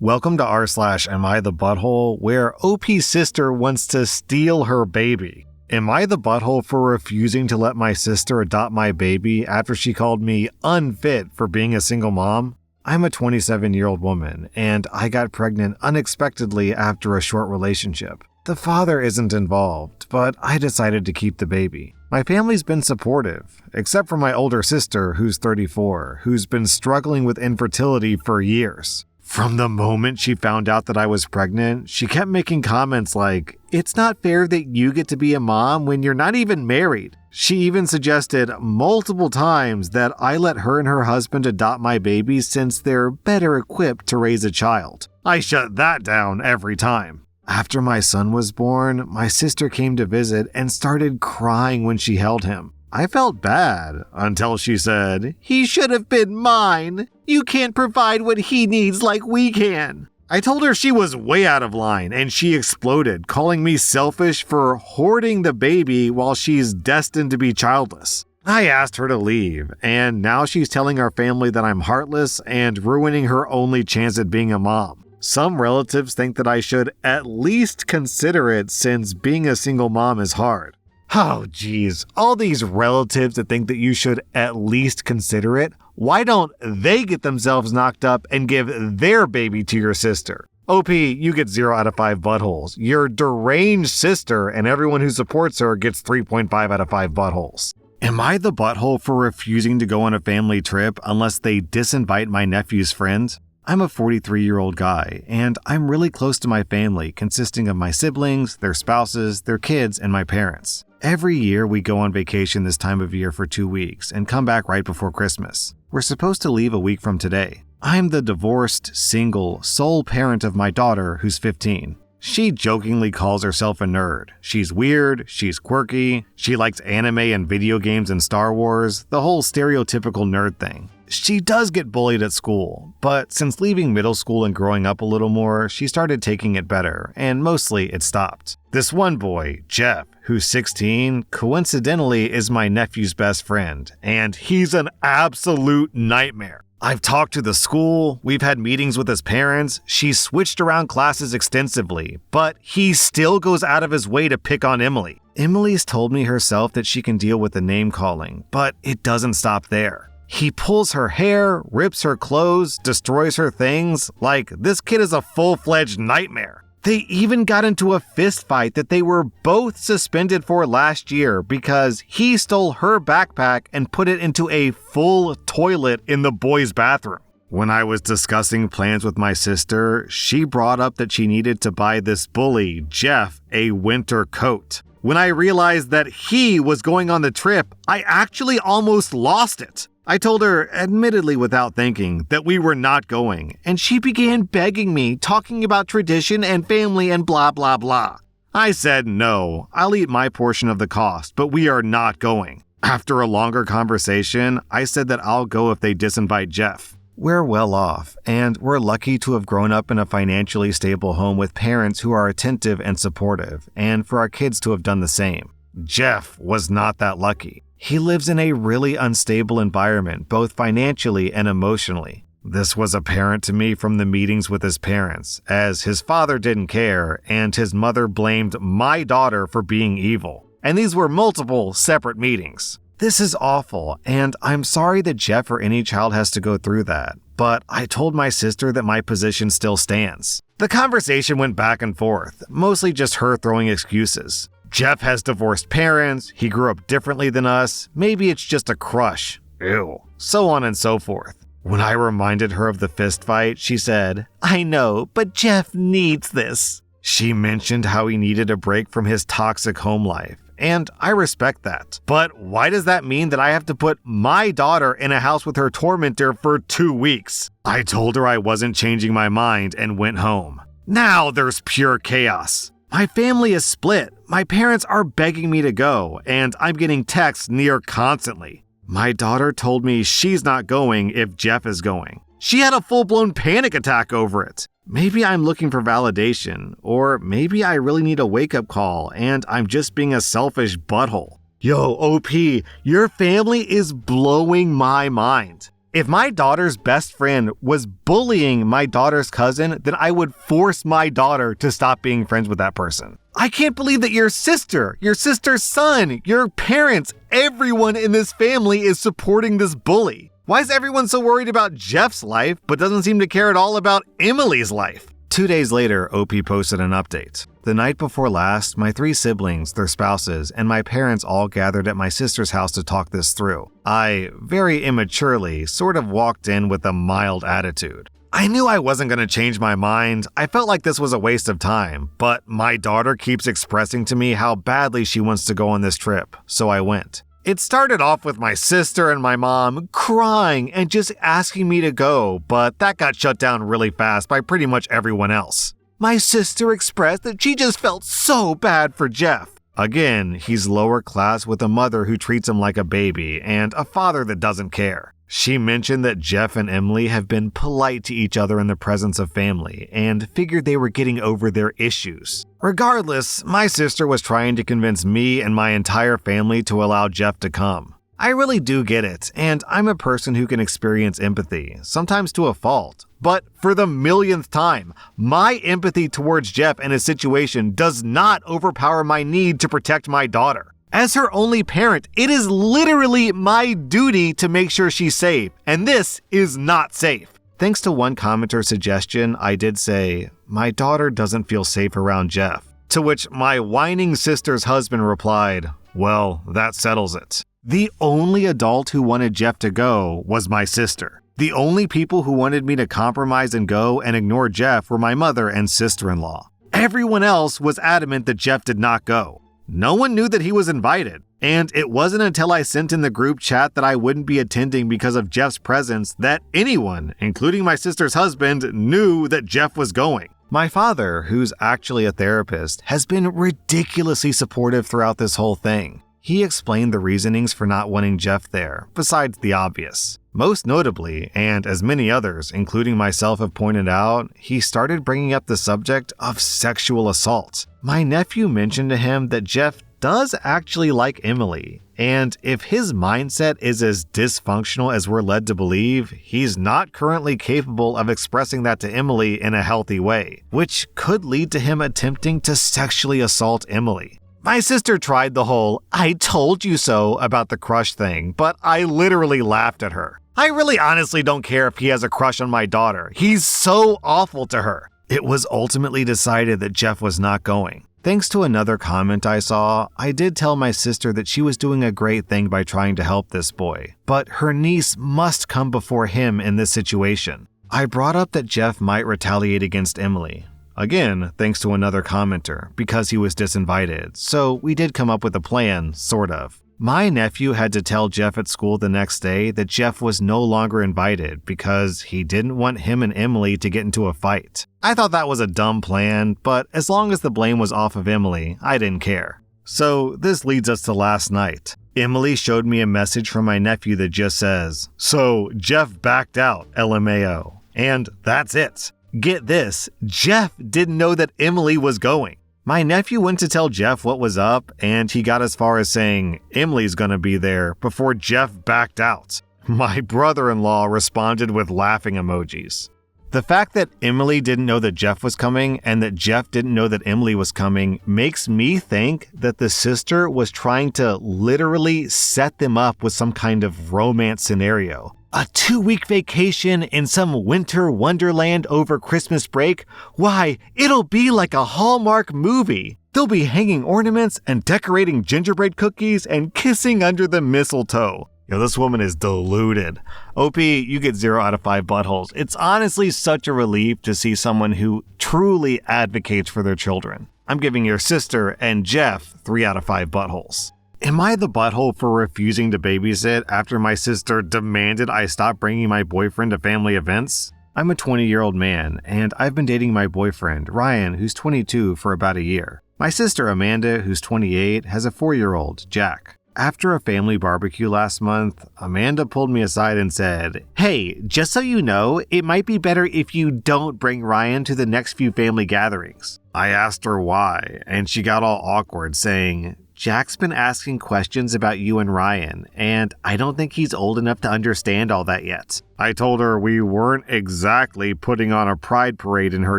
Welcome to r/Am I the Butthole, where OP's sister wants to steal her baby. Am I the butthole for refusing to let my sister adopt my baby after she called me unfit for being a single mom? I'm a 27-year-old woman, and I got pregnant unexpectedly after a short relationship. The father isn't involved, but I decided to keep the baby. My family's been supportive, except for my older sister, who's 34, who's been struggling with infertility for years. From the moment she found out that I was pregnant, she kept making comments like, "It's not fair that you get to be a mom when you're not even married." She even suggested multiple times that I let her and her husband adopt my baby since they're better equipped to raise a child. I shut that down every time. After my son was born, my sister came to visit and started crying when she held him. I felt bad until she said, "He should have been mine. You can't provide what he needs like we can." I told her she was way out of line, and she exploded, calling me selfish for hoarding the baby while she's destined to be childless. I asked her to leave, and now she's telling our family that I'm heartless and ruining her only chance at being a mom. Some relatives think that I should at least consider it since being a single mom is hard. Oh geez, all these relatives that think that you should at least consider it, why don't they get themselves knocked up and give their baby to your sister? OP, you get 0 out of 5 buttholes. Your deranged sister and everyone who supports her gets 3.5 out of 5 buttholes. Am I the butthole for refusing to go on a family trip unless they disinvite my nephew's friend? I'm a 43-year-old guy, and I'm really close to my family, consisting of my siblings, their spouses, their kids, and my parents. Every year, we go on vacation this time of year for 2 weeks and come back right before Christmas. We're supposed to leave a week from today. I'm the divorced, single, sole parent of my daughter, who's 15. She jokingly calls herself a nerd. She's weird, she's quirky, she likes anime and video games and Star Wars, the whole stereotypical nerd thing. She does get bullied at school, but since leaving middle school and growing up a little more, she started taking it better, and mostly it stopped. This one boy, Jeff, who's 16, coincidentally is my nephew's best friend, and he's an absolute nightmare. I've talked to the school, we've had meetings with his parents, she's switched around classes extensively, but he still goes out of his way to pick on Emily. Emily's told me herself that she can deal with the name calling, but it doesn't stop there. He pulls her hair, rips her clothes, destroys her things. Like, this kid is a full-fledged nightmare. They even got into a fist fight that they were both suspended for last year because he stole her backpack and put it into a full toilet in the boys' bathroom. When I was discussing plans with my sister, she brought up that she needed to buy this bully, Jeff, a winter coat. When I realized that he was going on the trip, I actually almost lost it. I told her, admittedly without thinking, that we were not going, and she began begging me, talking about tradition and family and blah blah blah. I said no, I'll eat my portion of the cost, but we are not going. After a longer conversation, I said that I'll go if they disinvite Jeff. We're well off, and we're lucky to have grown up in a financially stable home with parents who are attentive and supportive, and for our kids to have done the same. Jeff was not that lucky. He lives in a really unstable environment, both financially and emotionally. This was apparent to me from the meetings with his parents, as his father didn't care, and his mother blamed my daughter for being evil. And these were multiple separate meetings. This is awful, and I'm sorry that Jeff or any child has to go through that, but I told my sister that my position still stands. The conversation went back and forth, mostly just her throwing excuses. Jeff has divorced parents, he grew up differently than us, maybe it's just a crush. Ew. So on and so forth. When I reminded her of the fist fight, she said, "I know, but Jeff needs this." She mentioned how he needed a break from his toxic home life, and I respect that. But why does that mean that I have to put my daughter in a house with her tormentor for 2 weeks? I told her I wasn't changing my mind and went home. Now there's pure chaos. My family is split. My parents are begging me to go, and I'm getting texts near constantly. My daughter told me she's not going if Jeff is going. She had a full-blown panic attack over it. Maybe I'm looking for validation, or maybe I really need a wake-up call, and I'm just being a selfish butthole. Yo, OP, your family is blowing my mind. If my daughter's best friend was bullying my daughter's cousin, then I would force my daughter to stop being friends with that person. I can't believe that your sister's son, your parents, everyone in this family is supporting this bully. Why is everyone so worried about Jeff's life, but doesn't seem to care at all about Emily's life? 2 days later, OP posted an update. The night before last, my 3 siblings, their spouses, and my parents all gathered at my sister's house to talk this through. I, very immaturely, sort of walked in with a mild attitude. I knew I wasn't going to change my mind. I felt like this was a waste of time, but my daughter keeps expressing to me how badly she wants to go on this trip, so I went. It started off with my sister and my mom crying and just asking me to go, but that got shut down really fast by pretty much everyone else. My sister expressed that she just felt so bad for Jeff. Again, he's lower class with a mother who treats him like a baby and a father that doesn't care. She mentioned that Jeff and Emily have been polite to each other in the presence of family and figured they were getting over their issues. Regardless, my sister was trying to convince me and my entire family to allow Jeff to come. I really do get it, and I'm a person who can experience empathy, sometimes to a fault. But for the millionth time, my empathy towards Jeff and his situation does not overpower my need to protect my daughter. As her only parent, it is literally my duty to make sure she's safe, and this is not safe. Thanks to one commenter's suggestion, I did say, "My daughter doesn't feel safe around Jeff," to which my whining sister's husband replied, "Well, that settles it." The only adult who wanted Jeff to go was my sister. The only people who wanted me to compromise and go and ignore Jeff were my mother and sister-in-law. Everyone else was adamant that Jeff did not go. No one knew that he was invited, and it wasn't until I sent in the group chat that I wouldn't be attending because of Jeff's presence that anyone, including my sister's husband, knew that Jeff was going. My father, who's actually a therapist, has been ridiculously supportive throughout this whole thing. He explained the reasonings for not wanting Jeff there, besides the obvious. Most notably, and as many others, including myself, have pointed out, he started bringing up the subject of sexual assault. My nephew mentioned to him that Jeff does actually like Emily, and if his mindset is as dysfunctional as we're led to believe, he's not currently capable of expressing that to Emily in a healthy way, which could lead to him attempting to sexually assault Emily. My sister tried the whole "I told you so" about the crush thing, but I literally laughed at her. I really honestly don't care if he has a crush on my daughter. He's so awful to her. It was ultimately decided that Jeff was not going. Thanks to another comment I saw, I did tell my sister that she was doing a great thing by trying to help this boy, but her niece must come before him in this situation. I brought up that Jeff might retaliate against Emily. Again, thanks to another commenter, because he was disinvited, so we did come up with a plan, sort of. My nephew had to tell Jeff at school the next day that Jeff was no longer invited because he didn't want him and Emily to get into a fight. I thought that was a dumb plan, but as long as the blame was off of Emily, I didn't care. So this leads us to last night. Emily showed me a message from my nephew that just says, "So Jeff backed out, LMAO." And that's it. Get this, Jeff didn't know that Emily was going. My nephew went to tell Jeff what was up, and he got as far as saying, "Emily's gonna be there," before Jeff backed out. My brother-in-law responded with laughing emojis. The fact that Emily didn't know that Jeff was coming and that Jeff didn't know that Emily was coming makes me think that the sister was trying to literally set them up with some kind of romance scenario. A 2-week vacation in some winter wonderland over Christmas break? Why, it'll be like a Hallmark movie. They'll be hanging ornaments and decorating gingerbread cookies and kissing under the mistletoe. Yo, this woman is deluded. OP, you get 0 out of 5 buttholes. It's honestly such a relief to see someone who truly advocates for their children. I'm giving your sister and Jeff 3 out of 5 buttholes. Am I the butthole for refusing to babysit after my sister demanded I stop bringing my boyfriend to family events? I'm a 20-year-old man, and I've been dating my boyfriend, Ryan, who's 22, for about a year. My sister, Amanda, who's 28, has a 4-year-old, Jack. After a family barbecue last month, Amanda pulled me aside and said, "Hey, just so you know, it might be better if you don't bring Ryan to the next few family gatherings." I asked her why, and she got all awkward, saying, Jack's been asking questions about you and Ryan, and I don't think he's old enough to understand all that yet. I told her we weren't exactly putting on a pride parade in her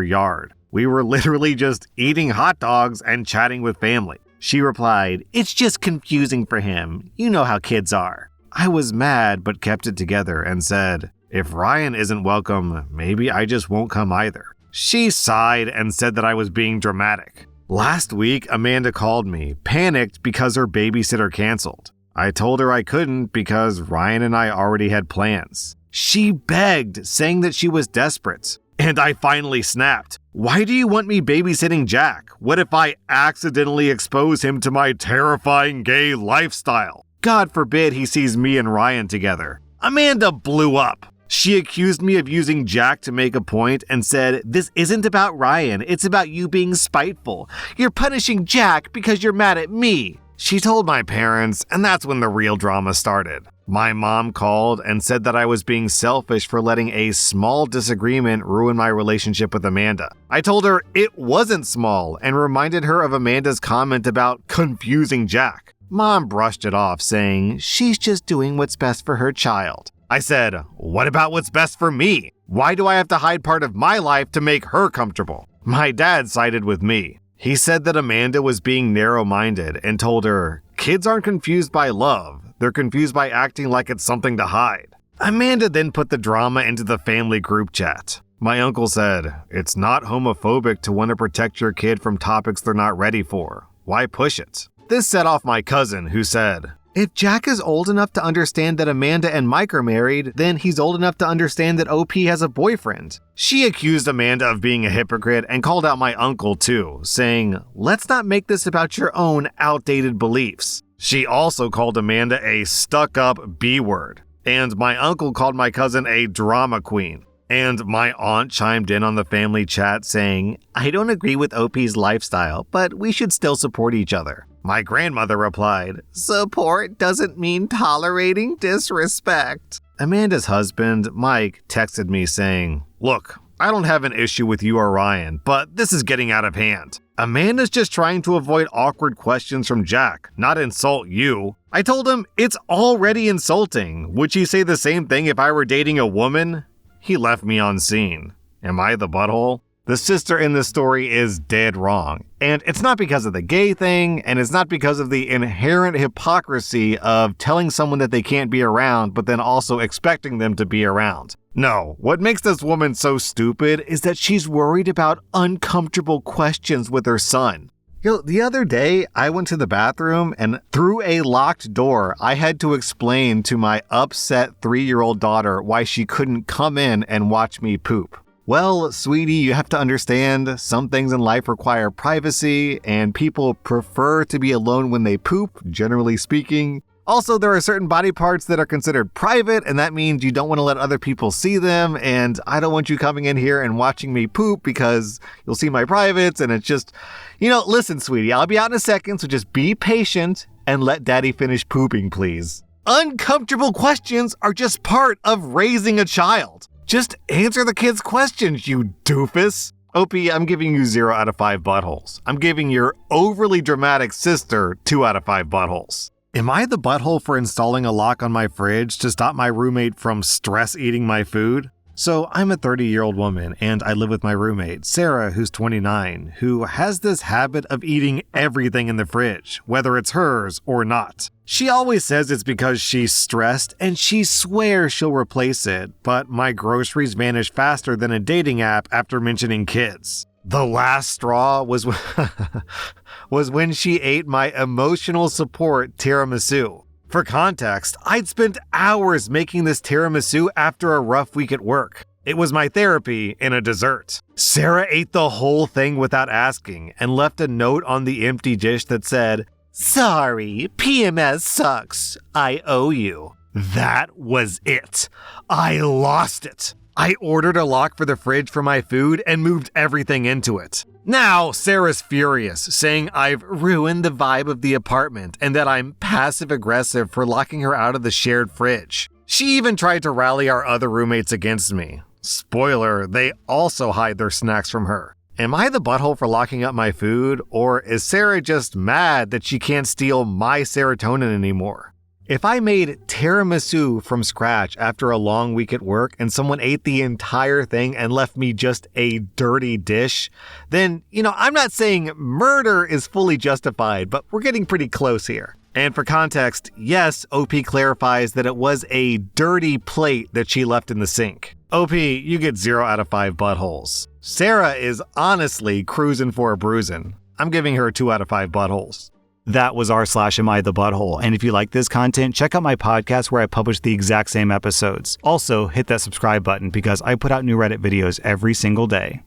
yard. We were literally just eating hot dogs and chatting with family. She replied, "It's just confusing for him. You know how kids are." I was mad but kept it together and said, "If Ryan isn't welcome, maybe I just won't come either." She sighed and said that I was being dramatic. Last week, Amanda called me, panicked because her babysitter canceled. I told her I couldn't because Ryan and I already had plans. She begged, saying that she was desperate. And I finally snapped. "Why do you want me babysitting Jack? What if I accidentally expose him to my terrifying gay lifestyle? God forbid he sees me and Ryan together." Amanda blew up. She accused me of using Jack to make a point and said, "This isn't about Ryan, it's about you being spiteful. You're punishing Jack because you're mad at me." She told my parents, and that's when the real drama started. My mom called and said that I was being selfish for letting a small disagreement ruin my relationship with Amanda. I told her it wasn't small and reminded her of Amanda's comment about confusing Jack. Mom brushed it off, saying, "She's just doing what's best for her child." I said, "What about what's best for me? Why do I have to hide part of my life to make her comfortable?" My dad sided with me. He said that Amanda was being narrow-minded and told her, "Kids aren't confused by love. They're confused by acting like it's something to hide." Amanda then put the drama into the family group chat. My uncle said, "It's not homophobic to want to protect your kid from topics they're not ready for. Why push it?" This set off my cousin, who said, "If Jack is old enough to understand that Amanda and Mike are married, then he's old enough to understand that OP has a boyfriend." She accused Amanda of being a hypocrite and called out my uncle too, saying, "Let's not make this about your own outdated beliefs." She also called Amanda a stuck-up B-word, and my uncle called my cousin a drama queen. And my aunt chimed in on the family chat saying, "I don't agree with OP's lifestyle, but we should still support each other." My grandmother replied, "Support doesn't mean tolerating disrespect." Amanda's husband, Mike, texted me saying, "Look, I don't have an issue with you or Ryan, but this is getting out of hand. Amanda's just trying to avoid awkward questions from Jack, not insult you." I told him, "It's already insulting. Would she say the same thing if I were dating a woman?" He left me on scene. Am I the butthole? The sister in this story is dead wrong. And it's not because of the gay thing, and it's not because of the inherent hypocrisy of telling someone that they can't be around, but then also expecting them to be around. No, what makes this woman so stupid is that she's worried about uncomfortable questions with her son. The other day, I went to the bathroom, and through a locked door, I had to explain to my upset 3-year-old daughter why she couldn't come in and watch me poop. Well, sweetie, you have to understand, some things in life require privacy, and people prefer to be alone when they poop, generally speaking. Also, there are certain body parts that are considered private, and that means you don't want to let other people see them, and I don't want you coming in here and watching me poop because you'll see my privates, and it's just, listen, sweetie, I'll be out in a second, so just be patient and let daddy finish pooping, please. Uncomfortable questions are just part of raising a child. Just answer the kid's questions, you doofus. Opie, I'm giving you 0 out of 5 buttholes. I'm giving your overly dramatic sister 2 out of 5 buttholes. Am I the butthole for installing a lock on my fridge to stop my roommate from stress eating my food? So I'm a 30-year-old woman and I live with my roommate, Sarah, who's 29, who has this habit of eating everything in the fridge, whether it's hers or not. She always says it's because she's stressed and she swears she'll replace it, but my groceries vanish faster than a dating app after mentioning kids. The last straw was when she ate my emotional support tiramisu. For context, I'd spent hours making this tiramisu after a rough week at work. It was my therapy in a dessert. Sarah ate the whole thing without asking and left a note on the empty dish that said, "Sorry, PMS sucks. I owe you." That was it. I lost it. I ordered a lock for the fridge for my food and moved everything into it. Now, Sarah's furious, saying I've ruined the vibe of the apartment and that I'm passive-aggressive for locking her out of the shared fridge. She even tried to rally our other roommates against me. Spoiler, they also hide their snacks from her. Am I the butthole for locking up my food, or is Sarah just mad that she can't steal my serotonin anymore? If I made tiramisu from scratch after a long week at work and someone ate the entire thing and left me just a dirty dish, then, I'm not saying murder is fully justified, but we're getting pretty close here. And for context, yes, OP clarifies that it was a dirty plate that she left in the sink. OP, you get 0 out of 5 buttholes. Sarah is honestly cruising for a bruising. I'm giving her 2 out of 5 buttholes. That was r/Am I the Butthole. And if you like this content, check out my podcast where I publish the exact same episodes. Also, hit that subscribe button because I put out new Reddit videos every single day.